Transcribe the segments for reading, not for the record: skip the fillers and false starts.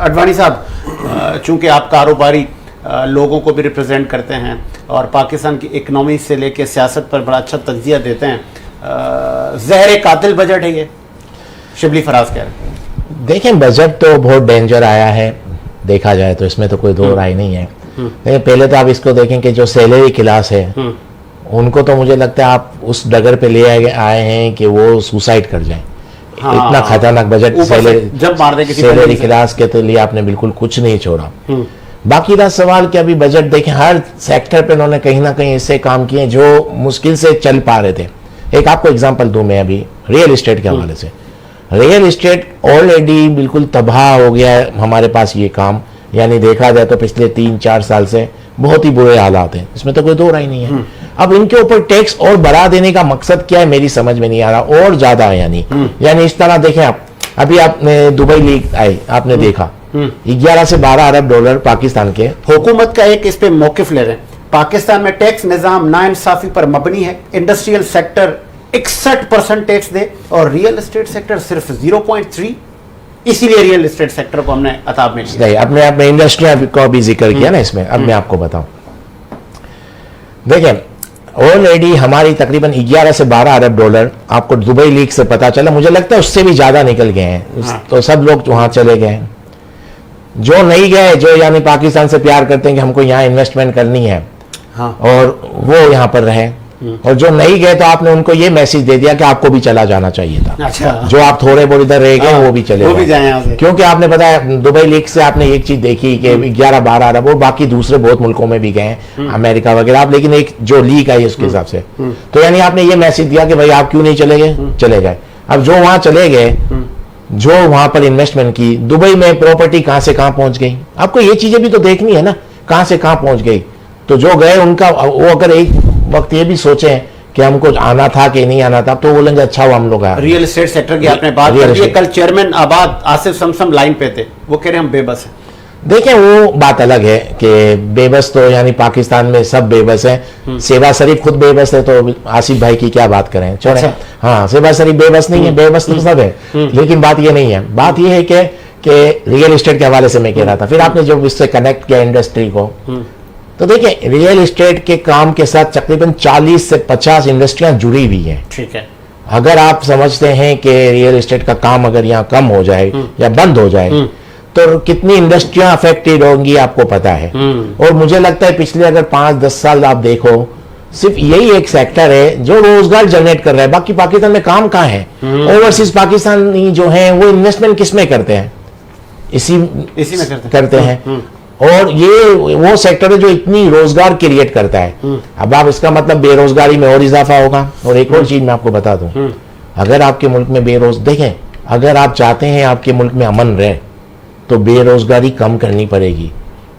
अडवाणी साहब, चूंकि आप कारोबारी लोगों को भी रिप्रेजेंट करते हैं और पाकिस्तान की इकनॉमी से लेकर सियासत पर बड़ा अच्छा तज्जिया देते हैं, ज़हर कातिल बजट है ये, शिबली फराज कह रहे हैं। देखें, बजट तो बहुत डेंजर आया है, देखा जाए तो इसमें तो कोई दो राय नहीं है। लेकिन पहले तो आप इसको देखें कि जो सैलरी क्लास है उनको तो मुझे लगता है आप उस डगर पे ले आए हैं कि वो सुसाइड कर जाएं। हाँ, इतना खतरनाक बजट जब मार दे किसी सैलरी क्लास के तो लिए आपने बिल्कुल कुछ नहीं छोड़ा। बाकी रहा सवाल कि अभी बजट देखें, हर सेक्टर पे उन्होंने कहीं ना कहीं ऐसे काम किए जो मुश्किल से चल पा रहे थे। एक आपको एग्जांपल दूं मैं, अभी रियल एस्टेट के हवाले से, रियल एस्टेट ऑलरेडी बिल्कुल तबाह हो गया है हमारे पास ये काम, यानी देखा जाए तो पिछले 3-4 साल से बहुत ही बुरे हालात हैं, इसमें तो कोई दो राय नहीं है। अब इनके ऊपर टैक्स और बढ़ा देने का मकसद क्या है मेरी समझ में नहीं आ रहा, और ज्यादा है यानी इस तरह देखें आप, अभी आपने दुबई लीग आई, आपने देखा 11 से 12 अरब डॉलर पाकिस्तान के। हुकूमत का एक इस पे मौकिफ ले रहे हैं, पाकिस्तान में टैक्स निजाम नाइंसाफी पर मबनी है, इंडस्ट्रियल सेक्टर 61% टैक्स दे और रियल एस्टेट सेक्टर सिर्फ 0.3, इसीलिए रियल एस्टेट सेक्टर को हमने अताब में नहीं, अपने इंडस्ट्री का भी जिक्र किया ना इसमें। अब मैं आपको बताऊं, देखें ऑलरेडी हमारी तकरीबन 11 से 12 अरब डॉलर आपको दुबई लीग से पता चला, मुझे लगता है उससे भी ज्यादा निकल गए हैं। तो सब लोग वहां चले गए हैं, जो नहीं गए, जो यानी पाकिस्तान से प्यार करते हैं कि हमको यहाँ इन्वेस्टमेंट करनी है, और वो यहाँ पर रहे, और जो नहीं गए तो आपने उनको ये मैसेज दे दिया कि आपको भी चला जाना चाहिए था। अच्छा। जो आप थोड़े बहुत इधर रह गए वो भी चले जाए, क्योंकि आपने बताया दुबई लीग से आपने एक चीज देखी कि 11-12 अरब, और बाकी दूसरे बहुत मुल्कों में भी गए, अमेरिका वगैरह, आप लेकिन एक जो लीग आई उसके हिसाब से, तो यानी आपने ये मैसेज दिया कि भाई आप क्यों नहीं चले गए, चले गए। अब जो वहां चले गए, जो वहां पर इन्वेस्टमेंट की, दुबई में प्रॉपर्टी कहां से कहां पहुंच गई, आपको ये चीजें भी तो देखनी है ना, कहां से कहां पहुंच गई। तो जो गए उनका, वो अगर एक वक्त ये भी सोचे कि हमको आना था कि नहीं आना था, तो बोलेंगे अच्छा वो हम लोग आए। रियल एस्टेट सेक्टर की आपने बात की, कल चेयरमैन आबाद आसिफ समसम लाइन पे थे, वो कह रहे हैं हम बेबस हैं। देखें, वो बात अलग है कि बेबस तो यानी पाकिस्तान में सब बेबस हैं, शहबाज शरीफ खुद बेबस है, तो आसिफ भाई की क्या बात करें, छोड़ें। अच्छा। हाँ, शहबाज शरीफ बेबस नहीं है, बेबस तो सब है, लेकिन बात ये नहीं है। बात ये है कि रियल एस्टेट के हवाले से मैं कह रहा था, फिर आपने जब इससे कनेक्ट किया इंडस्ट्री को, तो देखिए रियल एस्टेट के काम के साथ तकरीबन 40 से 50 इंडस्ट्रियां जुड़ी हुई हैं। ठीक है। अगर आप समझते हैं कि रियल एस्टेट का काम अगर यहाँ कम हो जाए या बंद हो जाए तो कितनी इंडस्ट्रियां अफेक्टेड होंगी आपको पता है। और मुझे लगता है पिछले अगर 5-10 साल आप देखो, सिर्फ यही एक सेक्टर है जो रोजगार जनरेट कर रहा है, बाकी पाकिस्तान में काम कहाँ है। ओवरसीज पाकिस्तानी जो है वो इन्वेस्टमेंट किस में करते हैं, इसी में करते हैं। और ये वो सेक्टर है जो इतनी रोजगार क्रिएट करता है। अब आप इसका मतलब बेरोजगारी में और इजाफा होगा। और एक और चीज मैं आपको बता दूं, अगर आपके मुल्क में देखें, अगर आप चाहते हैं आपके मुल्क में अमन रहे तो बेरोजगारी कम करनी पड़ेगी,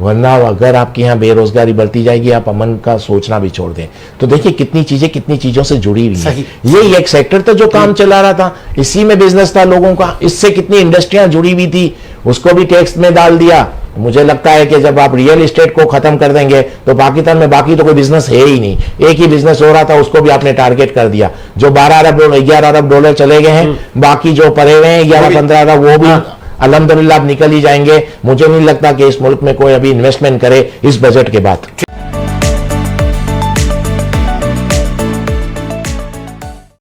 वरना अगर आपके यहाँ बेरोजगारी बढ़ती जाएगी आप अमन का सोचना भी छोड़ दें। तो देखिए कितनी चीजों से जुड़ी हुई है। ये एक सेक्टर था जो काम चला रहा था, इसी में बिजनेस था लोगों का, इससे कितनी इंडस्ट्रियां जुड़ी हुई थी, उसको भी टैक्स में डाल दिया। मुझे लगता है कि जब आप रियल एस्टेट को खत्म कर देंगे तो पाकिस्तान में बाकी तो कोई बिजनेस है ही नहीं। एक ही बिजनेस हो रहा था, उसको भी आपने टारगेट कर दिया। जो 11 अरब डॉलर चले गए हैं, बाकी जो पड़े हुए हैं 11-15 अरब, वो भी अल्हम्दुलिल्लाह आप निकल ही जाएंगे। मुझे नहीं लगता कि इस मुल्क में कोई अभी इन्वेस्टमेंट करे इस बजट के बाद।